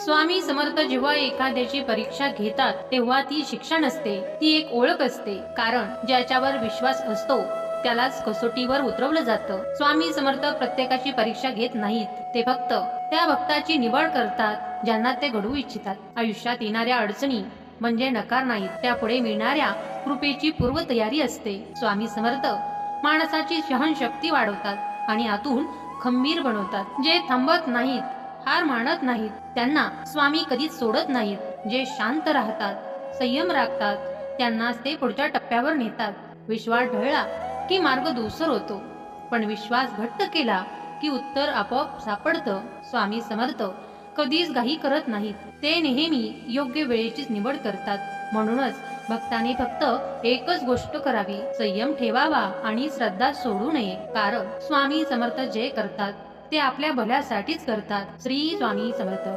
स्वामी समर्थ जेव्हा एखाद्याची परीक्षा घेतात तेव्हा ती शिक्षा नसते, ती एक ओळख असते. कारण ज्याच्यावर विश्वास असतो त्यालाच कसोटीवर उतरवलं जातं. स्वामी समर्थ प्रत्येकाची परीक्षा घेत नाहीत, ते फक्त त्या भक्ताची निवड करतात ज्यांना ते घडवू इच्छितात. आयुष्यात येणाऱ्या अडचणी म्हणजे नकार नाहीत, त्यापुढे मिळणाऱ्या कृपेची पूर्वतयारी असते. स्वामी समर्थ माणसाची सहनशक्ती वाढवतात आणि आतून खंबीर बनवतात. जे थांबत नाहीत, हार मानत नाहीत, त्यांना स्वामी कधीच सोडत नाहीत. जे शांत राहतात, संयम राखतात, त्यांनाच ते पुढच्या टप्प्यावर नेतात. विश्वास ढळला की मार्ग धूसर होतो, पण विश्वास घट्ट केला की उत्तर आपोआप सापडतं. स्वामी समर्थ कधीच घाई करत नाहीत, ते नेहमी योग्य वेळेचीच निवड करतात. म्हणूनच भक्ताने फक्त एकच गोष्ट करावी, संयम ठेवावा आणि श्रद्धा सोडू नये. कारण स्वामी समर्थ जे करतात ते आपल्या भल्यासाठीच करतात. श्री स्वामी समर्थ.